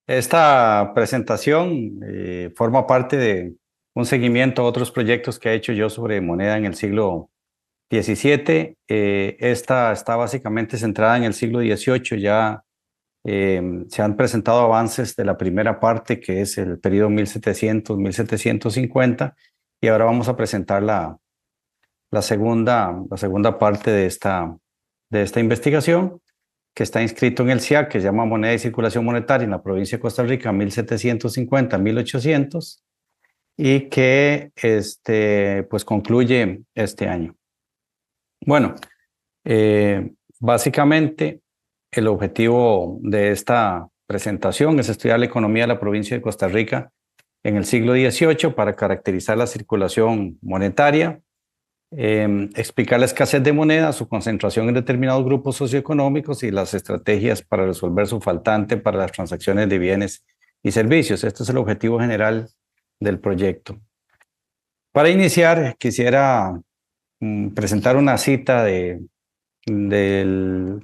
Esta presentación forma parte de un seguimiento a otros proyectos que he hecho yo sobre moneda en el siglo XVII. Esta está básicamente centrada en el siglo XVIII. Ya se han presentado avances de la primera parte, que es el periodo 1700-1750, y ahora vamos a presentar la segunda parte de esta investigación, que está inscrito en el CIAC, que se llama Moneda y Circulación Monetaria en la provincia de Costa Rica, 1750-1800, y que pues concluye este año. Bueno, básicamente el objetivo de esta presentación es estudiar la economía de la provincia de Costa Rica en el siglo XVIII para caracterizar la circulación monetaria, explicar la escasez de moneda, su concentración en determinados grupos socioeconómicos y las estrategias para resolver su faltante para las transacciones de bienes y servicios. Este es el objetivo general del proyecto. Para iniciar, quisiera presentar una cita del, del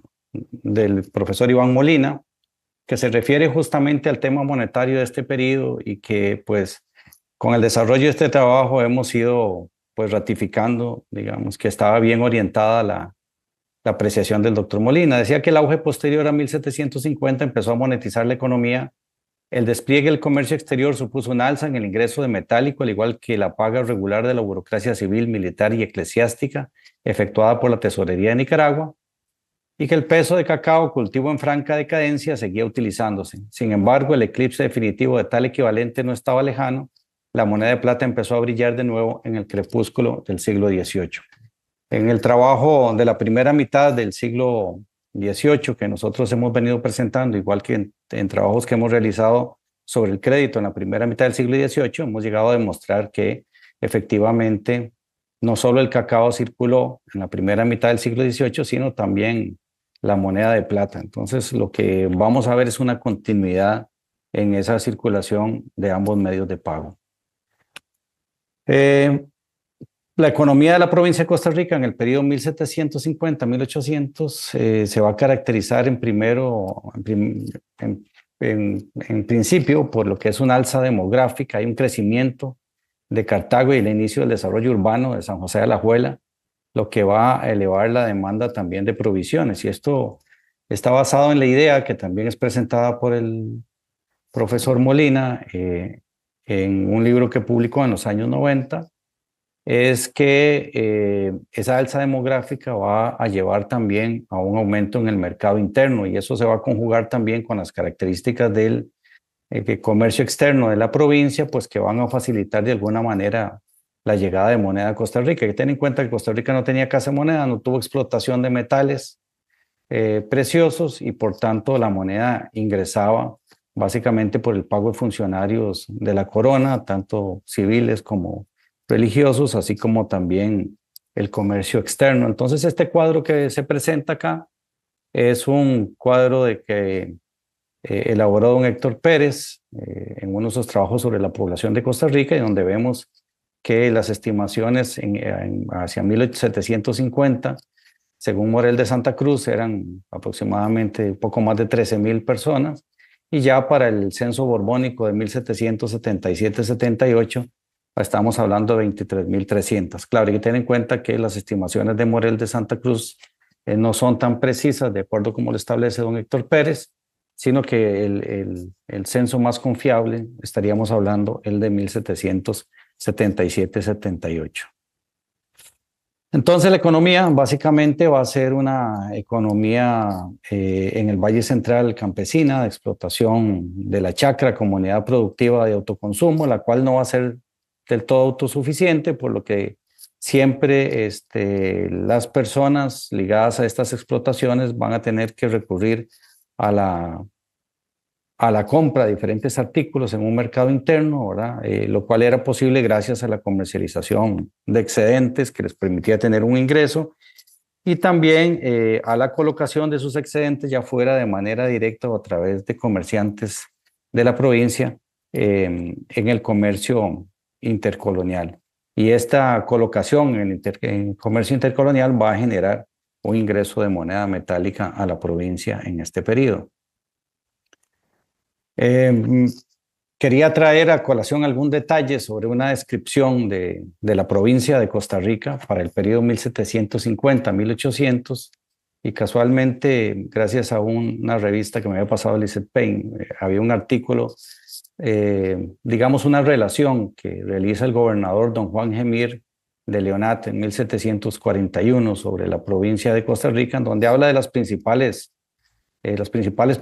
profesor Iván Molina, que se refiere justamente al tema monetario de este periodo y que pues con el desarrollo de este trabajo hemos ido pues ratificando, digamos, que estaba bien orientada la apreciación del doctor Molina. Decía que el auge posterior a 1750 empezó a monetizar la economía. El despliegue del comercio exterior supuso un alza en el ingreso de metálico, al igual que la paga regular de la burocracia civil, militar y eclesiástica efectuada por la tesorería de Nicaragua, y que el peso de cacao, cultivo en franca decadencia, seguía utilizándose. Sin embargo, el eclipse definitivo de tal equivalente no estaba lejano. La moneda de plata empezó a brillar de nuevo en el crepúsculo del siglo XVIII. En el trabajo de la primera mitad del siglo XVIII, que nosotros hemos venido presentando, igual que en trabajos que hemos realizado sobre el crédito en la primera mitad del siglo XVIII, hemos llegado a demostrar que efectivamente no solo el cacao circuló en la primera mitad del siglo XVIII, sino también la moneda de plata. Entonces, lo que vamos a ver es una continuidad en esa circulación de ambos medios de pago. La economía de la provincia de Costa Rica en el periodo 1750-1800 se va a caracterizar en principio por lo que es una alza demográfica. Hay un crecimiento de Cartago y el inicio del desarrollo urbano de San José de Alajuela, lo que va a elevar la demanda también de provisiones. Y esto está basado en la idea que también es presentada por el profesor Molina en un libro que publicó en los años 90, es que esa alza demográfica va a llevar también a un aumento en el mercado interno, y eso se va a conjugar también con las características del comercio externo de la provincia, pues que van a facilitar de alguna manera la llegada de moneda a Costa Rica. Hay que tener en cuenta que Costa Rica no tenía casa de moneda, no tuvo explotación de metales preciosos, y por tanto la moneda ingresaba básicamente por el pago de funcionarios de la corona, tanto civiles como religiosos, así como también el comercio externo. Entonces, este cuadro que se presenta acá es un cuadro de que elaboró don Héctor Pérez en uno de sus trabajos sobre la población de Costa Rica, y donde vemos que las estimaciones hacia 1750, según Morel de Santa Cruz, eran aproximadamente un poco más de 13,000 personas, y ya para el censo borbónico de 1777-78 estamos hablando de 23,300. Claro, hay que tener en cuenta que las estimaciones de Morel de Santa Cruz no son tan precisas, de acuerdo como lo establece don Héctor Pérez, sino que el censo más confiable estaríamos hablando el de 1777-78. Entonces, la economía básicamente va a ser una economía en el Valle Central campesina, de explotación de la chacra, comunidad productiva de autoconsumo, la cual no va a ser del todo autosuficiente, por lo que siempre las personas ligadas a estas explotaciones van a tener que recurrir a la compra de diferentes artículos en un mercado interno, ¿verdad? Lo cual era posible gracias a la comercialización de excedentes que les permitía tener un ingreso, y también a la colocación de sus excedentes ya fuera de manera directa o a través de comerciantes de la provincia en el comercio intercolonial. Y esta colocación en el comercio intercolonial va a generar un ingreso de moneda metálica a la provincia en este periodo. Eh, Quería traer a colación algún detalle sobre una descripción de la provincia de Costa Rica para el periodo 1750-1800 y casualmente, gracias a una revista que me había pasado Lizeth Payne, había un artículo, digamos una relación que realiza el gobernador don Juan Gemir de Leonat en 1741 sobre la provincia de Costa Rica, en donde habla de las principales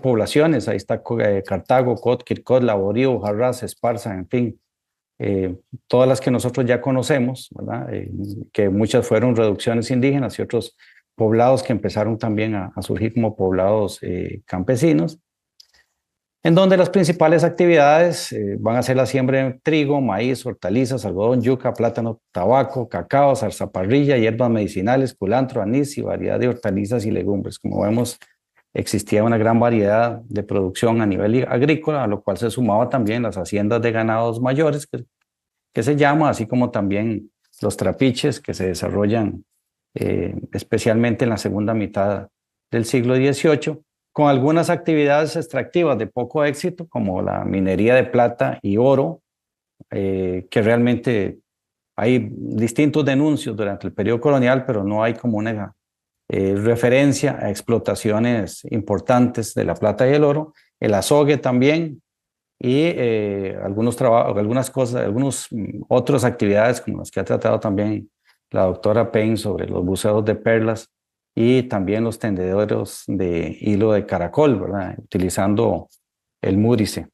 poblaciones. Ahí está Cartago, Cot, Quircot, Laborío, Jarras, Esparza, en fin, todas las que nosotros ya conocemos, ¿verdad? Que muchas fueron reducciones indígenas y otros poblados que empezaron también a surgir como poblados campesinos, en donde las principales actividades van a ser la siembra de trigo, maíz, hortalizas, algodón, yuca, plátano, tabaco, cacao, zarzaparrilla, hierbas medicinales, culantro, anís y variedad de hortalizas y legumbres. Como vemos, existía una gran variedad de producción a nivel agrícola, a lo cual se sumaba también las haciendas de ganados mayores, que se llama, así como también los trapiches que se desarrollan especialmente en la segunda mitad del siglo XVIII, con algunas actividades extractivas de poco éxito, como la minería de plata y oro, que realmente hay distintos denuncios durante el periodo colonial, pero no hay como una referencia a explotaciones importantes de la plata y el oro, el azogue también, y algunos trabajos, algunas cosas, algunas otras actividades como las que ha tratado también la doctora Payne sobre los buceos de perlas y también los tendederos de hilo de caracol, ¿verdad? Utilizando el múrice.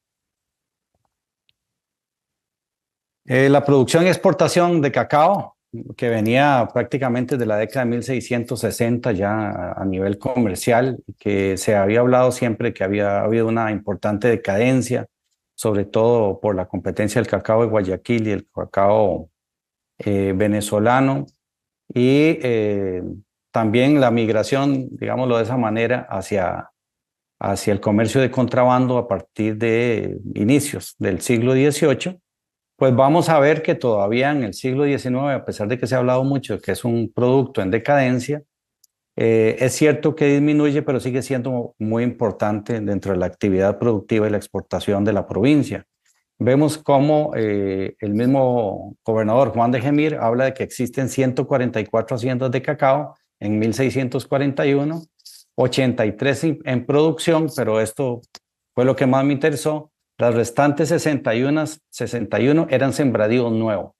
La producción y exportación de cacao, que venía prácticamente de la década de 1660 ya a nivel comercial, que se había hablado siempre que había habido una importante decadencia, sobre todo por la competencia del cacao de Guayaquil y el cacao venezolano, y también la migración, digámoslo de esa manera, hacia el comercio de contrabando a partir de inicios del siglo XVIII. Pues vamos a ver que todavía en el siglo XIX, a pesar de que se ha hablado mucho de que es un producto en decadencia, es cierto que disminuye, pero sigue siendo muy importante dentro de la actividad productiva y la exportación de la provincia. Vemos cómo el mismo gobernador Juan de Gemir habla de que existen 144 haciendas de cacao en 1641, 83 en producción, pero esto fue lo que más me interesó. Las restantes 61 eran sembradíos nuevos,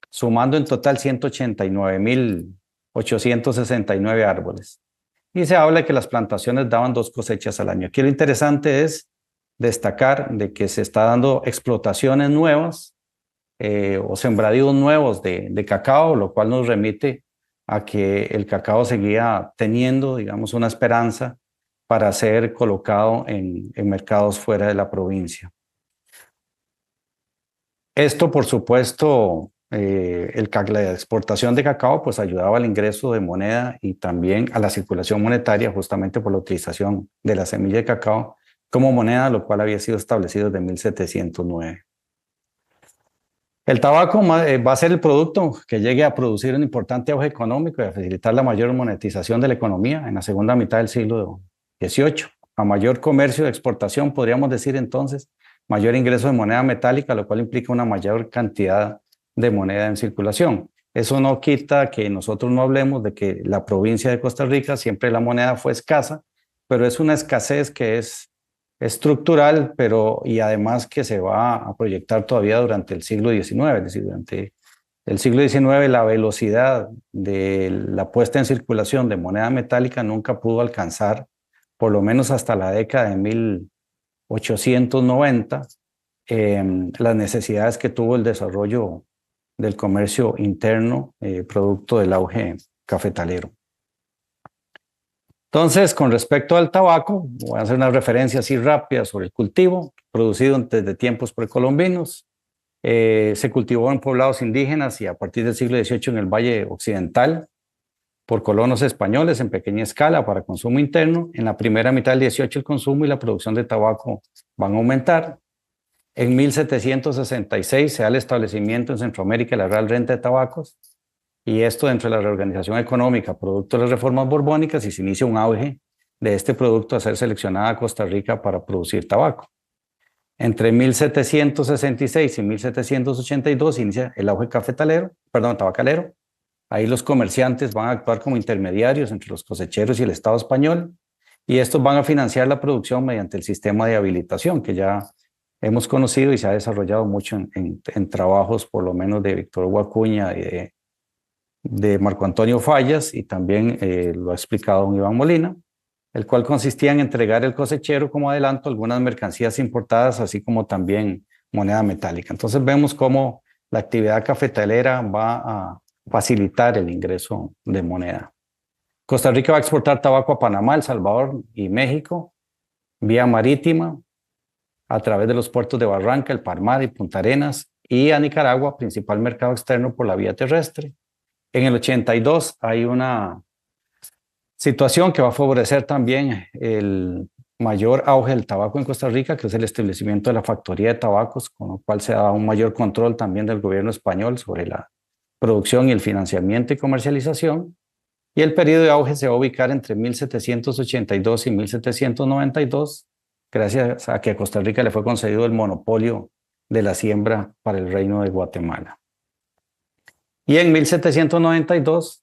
sumando en total 189.869 árboles. Y se habla de que las plantaciones daban 2 cosechas al año. Aquí lo interesante es destacar de que se está dando explotaciones nuevas o sembradíos nuevos de cacao, lo cual nos remite a que el cacao seguía teniendo, digamos, una esperanza para ser colocado en mercados fuera de la provincia. Esto, por supuesto, la exportación de cacao pues ayudaba al ingreso de moneda y también a la circulación monetaria, justamente por la utilización de la semilla de cacao como moneda, lo cual había sido establecido desde 1709. El tabaco va a ser el producto que llegue a producir un importante auge económico y a facilitar la mayor monetización de la economía en la segunda mitad del siglo XVIII. A mayor comercio de exportación, podríamos decir entonces, mayor ingreso de moneda metálica, lo cual implica una mayor cantidad de moneda en circulación. Eso no quita que nosotros no hablemos de que la provincia de Costa Rica siempre la moneda fue escasa, pero es una escasez que es estructural, pero y además que se va a proyectar todavía durante el siglo XIX, es decir, durante el siglo XIX la velocidad de la puesta en circulación de moneda metálica nunca pudo alcanzar, por lo menos hasta la década de 1890, las necesidades que tuvo el desarrollo del comercio interno, producto del auge cafetalero. Entonces, con respecto al tabaco, voy a hacer una referencia así rápida sobre el cultivo, producido desde tiempos precolombinos. Se cultivó en poblados indígenas y a partir del siglo XVIII en el Valle Occidental por colonos españoles en pequeña escala para consumo interno. En la primera mitad del XVIII el consumo y la producción de tabaco van a aumentar. En 1766 se da el establecimiento en Centroamérica de la Real Renta de Tabacos, y esto dentro de la reorganización económica producto de las reformas borbónicas, y se inicia un auge de este producto a ser seleccionada a Costa Rica para producir tabaco. Entre 1766 y 1782 inicia el auge cafetalero, perdón, tabacalero. Ahí los comerciantes van a actuar como intermediarios entre los cosecheros y el Estado español, y estos van a financiar la producción mediante el sistema de habilitación que ya hemos conocido y se ha desarrollado mucho en trabajos, por lo menos de Víctor Hugo Acuña y de Marco Antonio Fallas, y también lo ha explicado don Iván Molina, el cual consistía en entregar el cosechero como adelanto algunas mercancías importadas, así como también moneda metálica. Entonces vemos cómo la actividad cafetalera va a facilitar el ingreso de moneda. Costa Rica va a exportar tabaco a Panamá, El Salvador y México vía marítima a través de los puertos de Barranca, El Palmar y Punta Arenas, y a Nicaragua, principal mercado externo, por la vía terrestre. En el 82 hay una situación que va a favorecer también el mayor auge del tabaco en Costa Rica, que es el establecimiento de la factoría de tabacos, con lo cual se da un mayor control también del gobierno español sobre la producción y el financiamiento y comercialización. Y el periodo de auge se va a ubicar entre 1782 y 1792, gracias a que a Costa Rica le fue concedido el monopolio de la siembra para el Reino de Guatemala. Y en 1792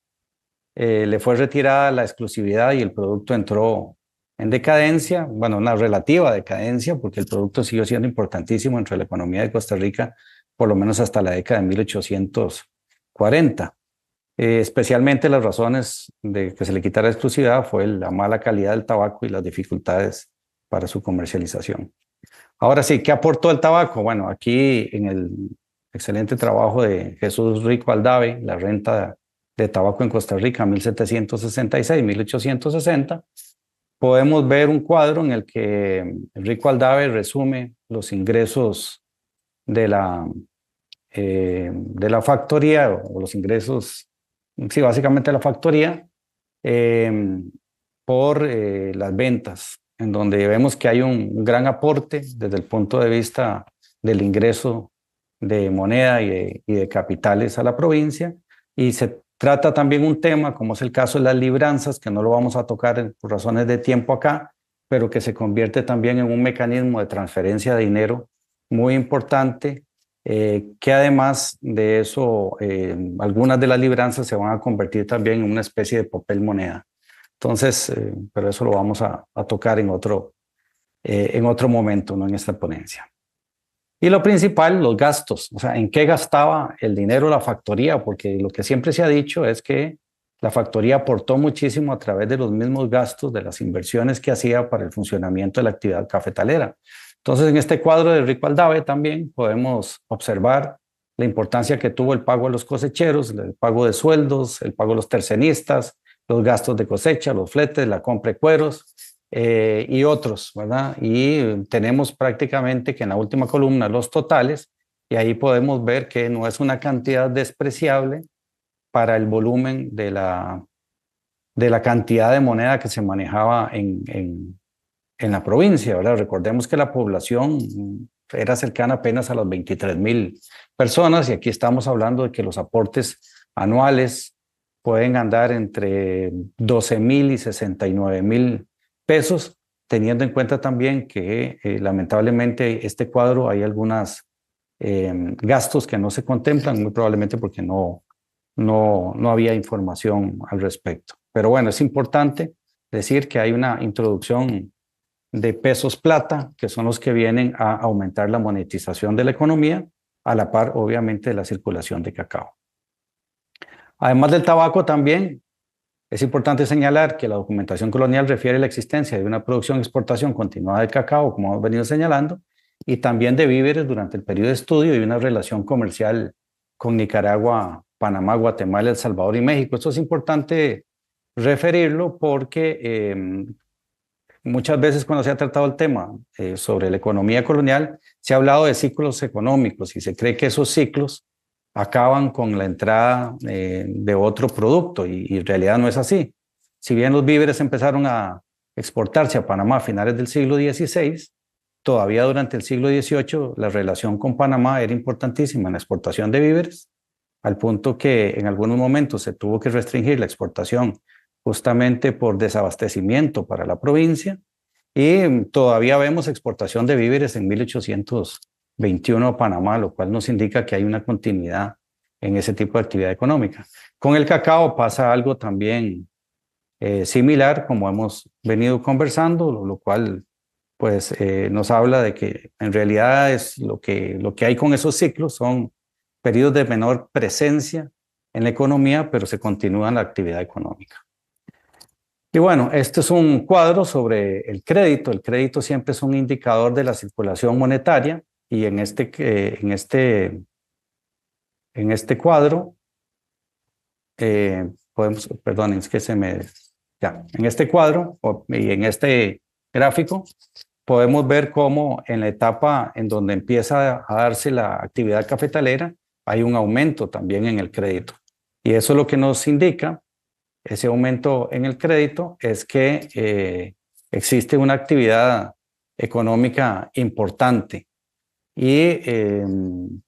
le fue retirada la exclusividad y el producto entró en decadencia, bueno, una relativa decadencia, porque el producto siguió siendo importantísimo dentro de la economía de Costa Rica, por lo menos hasta la década de 1840. Especialmente las razones de que se le quitara la exclusividad fue la mala calidad del tabaco y las dificultades para su comercialización. Ahora sí, ¿qué aportó el tabaco? Bueno, aquí en el excelente trabajo de Jesús Rico Aldave, La renta de tabaco en Costa Rica, 1766-1860, podemos ver un cuadro en el que Rico Aldave resume los ingresos de la factoría, o los ingresos, sí, básicamente la factoría, por las ventas, en donde vemos que hay un gran aporte desde el punto de vista del ingreso de moneda y de capitales a la provincia, y se trata también un tema, como es el caso de las libranzas, que no lo vamos a tocar por razones de tiempo acá, pero que se convierte también en un mecanismo de transferencia de dinero muy importante, que además de eso, algunas de las libranzas se van a convertir también en una especie de papel moneda. Entonces, pero eso lo vamos a tocar en otro momento, no en esta ponencia. Y lo principal, los gastos, o sea, ¿en qué gastaba el dinero la factoría? Porque lo que siempre se ha dicho es que la factoría aportó muchísimo a través de los mismos gastos, de las inversiones que hacía para el funcionamiento de la actividad cafetalera. Entonces, en este cuadro de Rico Aldave también podemos observar la importancia que tuvo el pago a los cosecheros, el pago de sueldos, el pago a los tercenistas, los gastos de cosecha, los fletes, la compra de cueros, y otros, ¿verdad? Y tenemos prácticamente que en la última columna los totales, y ahí podemos ver que no es una cantidad despreciable para el volumen de la cantidad de moneda que se manejaba en la provincia, ¿verdad? Recordemos que la población era cercana apenas a las 23,000 personas, y aquí estamos hablando de que los aportes anuales pueden andar entre 12,000 y 69,000 pesos, teniendo en cuenta también que lamentablemente este cuadro hay algunos gastos que no se contemplan, muy probablemente porque no había información al respecto. Pero bueno, es importante decir que hay una introducción de pesos plata, que son los que vienen a aumentar la monetización de la economía, a la par, obviamente, de la circulación de cacao. Además del tabaco, también es importante señalar que la documentación colonial refiere la existencia de una producción y exportación continuada de cacao, como hemos venido señalando, y también de víveres durante el periodo de estudio, y una relación comercial con Nicaragua, Panamá, Guatemala, El Salvador y México. Esto es importante referirlo porque muchas veces cuando se ha tratado el tema sobre la economía colonial, se ha hablado de ciclos económicos y se cree que esos ciclos acaban con la entrada de otro producto, y en realidad no es así. Si bien los víveres empezaron a exportarse a Panamá a finales del siglo XVI, todavía durante el siglo XVIII la relación con Panamá era importantísima en la exportación de víveres, al punto que en algunos momentos se tuvo que restringir la exportación justamente por desabastecimiento para la provincia, Y todavía vemos exportación de víveres en 1821 a Panamá, lo cual nos indica que hay una continuidad en ese tipo de actividad económica. Con el cacao pasa algo también similar, como hemos venido conversando, lo cual pues nos habla de que en realidad es lo que hay con esos ciclos son periodos de menor presencia en la economía, pero se continúa la actividad económica. Y bueno, este es un cuadro sobre el crédito. El crédito siempre es un indicador de la circulación monetaria y en este cuadro perdón, es que en este cuadro y en este gráfico podemos ver cómo en la etapa en donde empieza a darse la actividad cafetalera hay un aumento también en el crédito. Y eso lo que nos indica, ese aumento en el crédito, es que existe una actividad económica importante. Y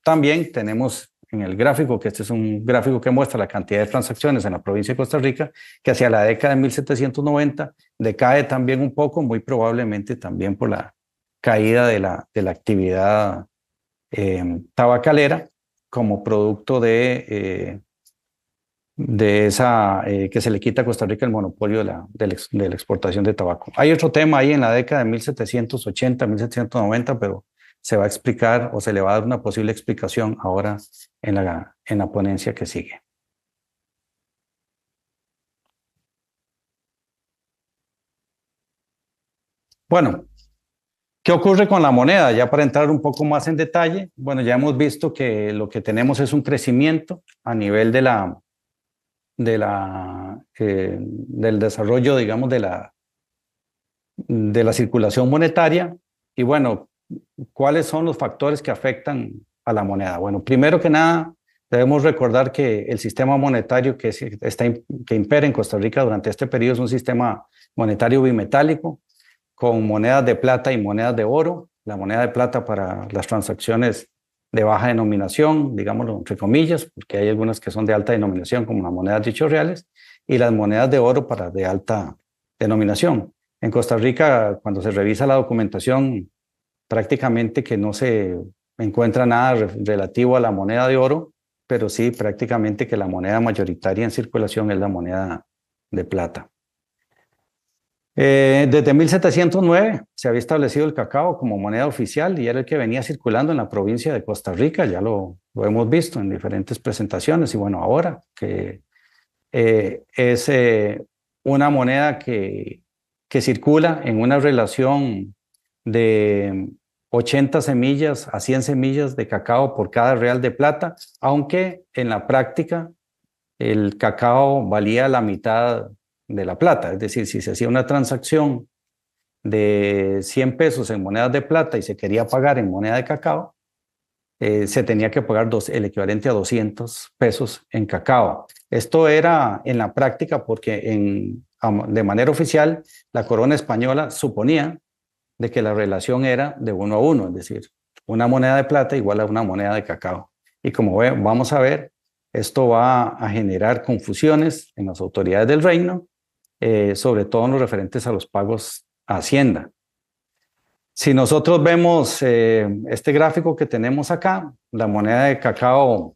también tenemos en el gráfico, que este es un gráfico que muestra la cantidad de transacciones en la provincia de Costa Rica, que hacia la década de 1790 decae también un poco, muy probablemente también por la caída de la actividad tabacalera como producto de esa que se le quita a Costa Rica el monopolio de la exportación de tabaco. Hay otro tema ahí en la década de 1780, 1790, pero se va a explicar o se le va a dar una posible explicación ahora en la ponencia que sigue. Bueno, ¿qué ocurre con la moneda? Ya para entrar un poco más en detalle, bueno, ya hemos visto que lo que tenemos es un crecimiento a nivel del desarrollo, digamos, de la circulación monetaria. Y bueno, ¿cuáles son los factores que afectan a la moneda? Bueno, primero que nada, debemos recordar que el sistema monetario que impera en Costa Rica durante este periodo es un sistema monetario bimetálico, con monedas de plata y monedas de oro. La moneda de plata para las transacciones de baja denominación, digámoslo entre comillas, porque hay algunas que son de alta denominación, como las monedas de 8 reales, y las monedas de oro para de alta denominación. En Costa Rica, cuando se revisa la documentación, prácticamente que no se encuentra nada relativo a la moneda de oro, pero sí prácticamente que la moneda mayoritaria en circulación es la moneda de plata. Desde 1709 se había establecido el cacao como moneda oficial y era el que venía circulando en la provincia de Costa Rica, ya lo hemos visto en diferentes presentaciones y bueno, ahora que es una moneda que circula en una relación de 80 semillas a 100 semillas de cacao por cada real de plata, aunque en la práctica el cacao valía la mitad de la plata, es decir, si se hacía una transacción de 100 pesos en monedas de plata y se quería pagar en moneda de cacao, se tenía que pagar el equivalente a 200 pesos en cacao. Esto era en la práctica porque de manera oficial la corona española suponía de que la relación era de 1 a 1, es decir, una moneda de plata igual a una moneda de cacao. Y como vamos a ver, esto va a generar confusiones en las autoridades del reino, sobre todo en los referentes a los pagos a Hacienda. Si nosotros vemos este gráfico que tenemos acá, la moneda de cacao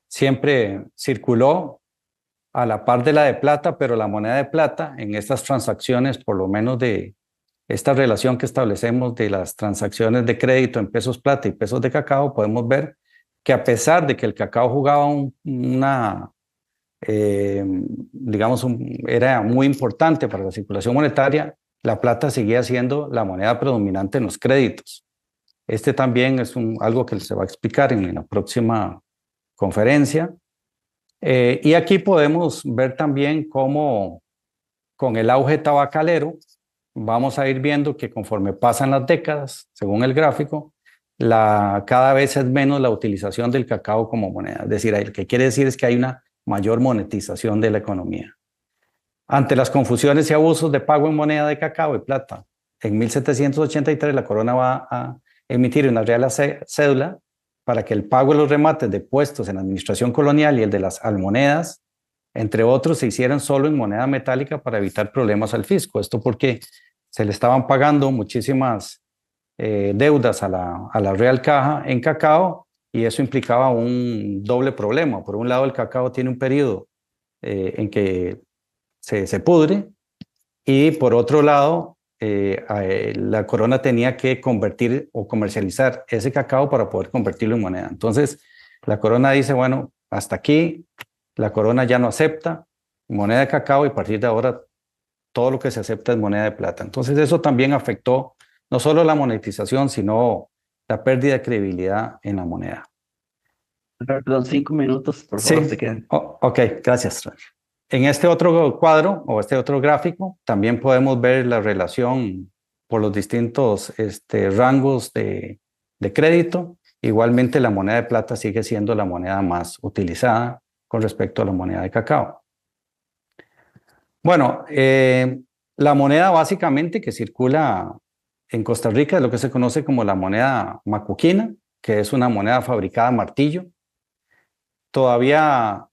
siempre circuló a la par de la de plata, pero la moneda de plata en estas transacciones, por lo menos de esta relación que establecemos de las transacciones de crédito en pesos plata y pesos de cacao, podemos ver que a pesar de que el cacao jugaba era muy importante para la circulación monetaria, la plata seguía siendo la moneda predominante en los créditos. Este también es algo que se va a explicar en la próxima conferencia. Y aquí podemos ver también cómo con el auge tabacalero vamos a ir viendo que conforme pasan las décadas, según el gráfico, cada vez es menos la utilización del cacao como moneda. Es decir, lo que quiere decir es que hay una mayor monetización de la economía. Ante las confusiones y abusos de pago en moneda de cacao y plata, en 1783 la corona va a emitir una real cédula para que el pago de los remates de puestos en la administración colonial y el de las almonedas, entre otros, se hicieran solo en moneda metálica para evitar problemas al fisco. Esto porque se le estaban pagando muchísimas deudas a la Real Caja en cacao y eso implicaba un doble problema. Por un lado, el cacao tiene un periodo en que se pudre y por otro lado, la corona tenía que convertir o comercializar ese cacao para poder convertirlo en moneda. Entonces, la corona dice, bueno, hasta aquí, la corona ya no acepta moneda de cacao y a partir de ahora todo lo que se acepta es moneda de plata. Entonces, eso también afectó no solo la monetización, sino la pérdida de credibilidad en la moneda. Perdón, 5 minutos, por favor, te Sí, quedan. ok, gracias. En este otro cuadro o este otro gráfico también podemos ver la relación por los distintos rangos de crédito. Igualmente la moneda de plata sigue siendo la moneda más utilizada con respecto a la moneda de cacao. Bueno, la moneda básicamente que circula en Costa Rica es lo que se conoce como la moneda macuquina, que es una moneda fabricada a martillo. Todavía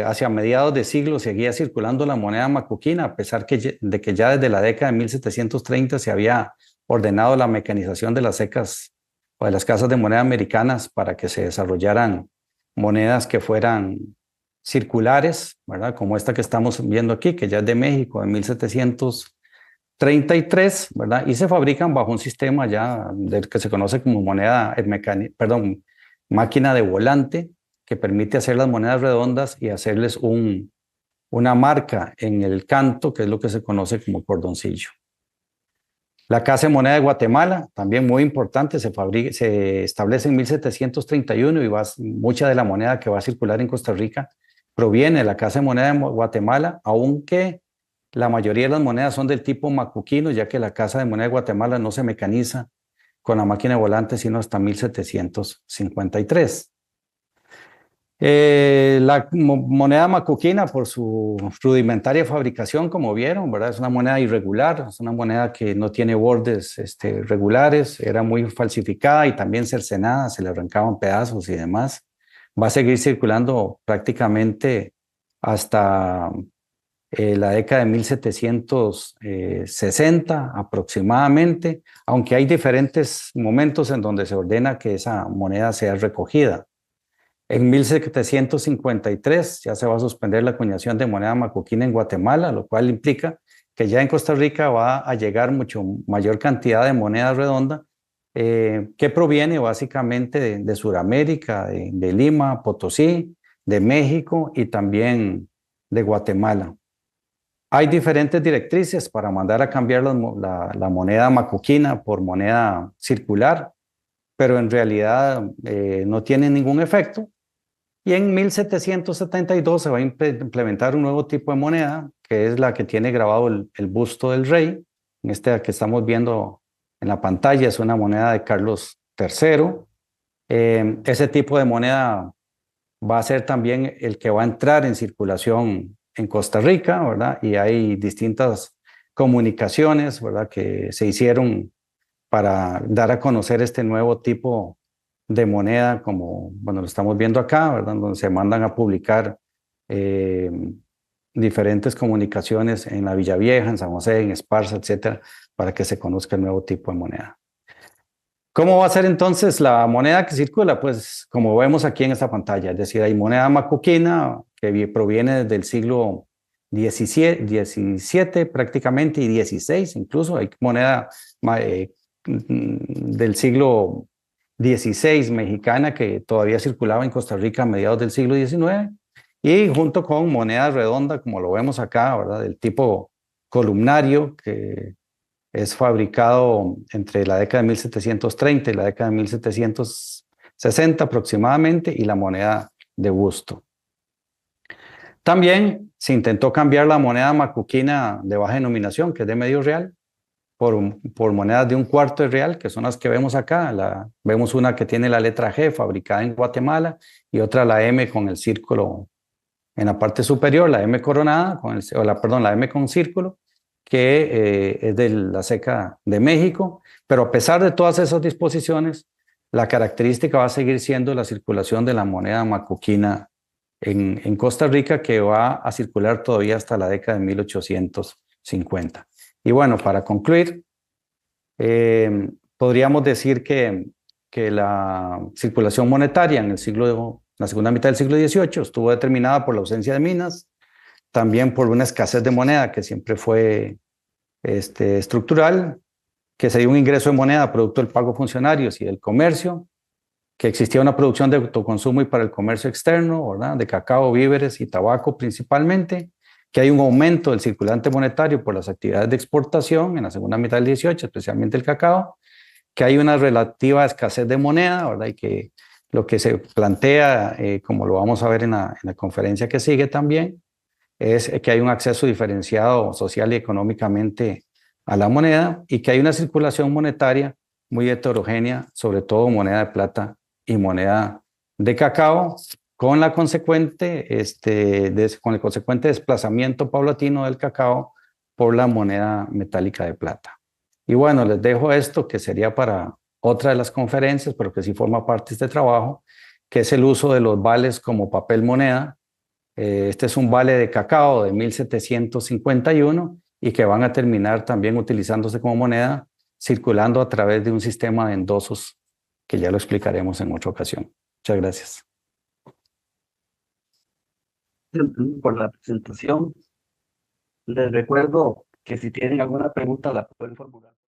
hacia mediados de siglo seguía circulando la moneda macuquina, a pesar de que ya desde la década de 1730 se había ordenado la mecanización de las secas o de las casas de moneda americanas para que se desarrollaran monedas que fueran circulares, ¿verdad? Como esta que estamos viendo aquí, que ya es de México, de 1733, ¿verdad? Y se fabrican bajo un sistema ya del que se conoce como moneda, máquina de volante, que permite hacer las monedas redondas y hacerles una marca en el canto, que es lo que se conoce como cordoncillo. La Casa de Moneda de Guatemala, también muy importante, se establece en 1731 y mucha de la moneda que va a circular en Costa Rica proviene de la Casa de Moneda de Guatemala, aunque la mayoría de las monedas son del tipo macuquino, ya que la Casa de Moneda de Guatemala no se mecaniza con la máquina de volante sino hasta 1753. La moneda macuquina, por su rudimentaria fabricación, como vieron, ¿verdad? Es una moneda irregular, es una moneda que no tiene bordes regulares, era muy falsificada y también cercenada, se le arrancaban pedazos y demás. Va a seguir circulando prácticamente hasta la década de 1760 aproximadamente, aunque hay diferentes momentos en donde se ordena que esa moneda sea recogida. En 1753 ya se va a suspender la acuñación de moneda macuquina en Guatemala, lo cual implica que ya en Costa Rica va a llegar mucho mayor cantidad de moneda redonda que proviene básicamente de Sudamérica, de Lima, Potosí, de México y también de Guatemala. Hay diferentes directrices para mandar a cambiar la moneda macuquina por moneda circular, pero en realidad no tiene ningún efecto. Y en 1772 se va a implementar un nuevo tipo de moneda, que es la que tiene grabado el busto del rey. En este que estamos viendo en la pantalla es una moneda de Carlos III. Ese tipo de moneda va a ser también el que va a entrar en circulación en Costa Rica, ¿verdad? Y hay distintas comunicaciones, ¿verdad?, que se hicieron para dar a conocer este nuevo tipo de moneda, como, bueno, lo estamos viendo acá, ¿verdad? Donde se mandan a publicar eh, diferentes comunicaciones en la Villa Vieja, en San José, en Esparza, etcétera, para que se conozca el nuevo tipo de moneda. ¿Cómo va a ser entonces la moneda que circula? Pues como vemos aquí en esta pantalla, es decir, hay moneda macuquina que proviene del siglo XVII prácticamente y XVI incluso, hay moneda del siglo XVI mexicana que todavía circulaba en Costa Rica a mediados del siglo XIX y junto con moneda redonda como lo vemos acá, ¿verdad? Del tipo columnario que es fabricado entre la década de 1730 y la década de 1760 aproximadamente, y la moneda de busto. También se intentó cambiar la moneda macuquina de baja denominación, que es de medio real, por monedas de un cuarto de real, que son las que vemos acá. Vemos una que tiene la letra G, fabricada en Guatemala, y otra la M con el círculo en la parte superior, la M coronada, la M con círculo, que es de la ceca de México, pero a pesar de todas esas disposiciones, la característica va a seguir siendo la circulación de la moneda macuquina en Costa Rica, que va a circular todavía hasta la década de 1850. Y bueno, para concluir, Podríamos decir que la circulación monetaria en la segunda mitad del siglo XVIII estuvo determinada por la ausencia de minas, también por una escasez de moneda que siempre fue estructural, que se dio un ingreso de moneda producto del pago de funcionarios y del comercio, que existía una producción de autoconsumo y para el comercio externo, ¿verdad? De cacao, víveres y tabaco principalmente, que hay un aumento del circulante monetario por las actividades de exportación en la segunda mitad del 18, especialmente el cacao, que hay una relativa escasez de moneda, ¿verdad? Y que lo que se plantea, como lo vamos a ver en la conferencia que sigue también, es que hay un acceso diferenciado social y económicamente a la moneda y que hay una circulación monetaria muy heterogénea, sobre todo moneda de plata y moneda de cacao, con con el consecuente desplazamiento paulatino del cacao por la moneda metálica de plata. Y bueno, les dejo esto que sería para otra de las conferencias, pero que sí forma parte de este trabajo, que es el uso de los vales como papel moneda. Este es un vale de cacao de 1751 y que van a terminar también utilizándose como moneda, circulando a través de un sistema de endosos que ya lo explicaremos en otra ocasión. Muchas gracias. Por la presentación. Les recuerdo que si tienen alguna pregunta la pueden formular.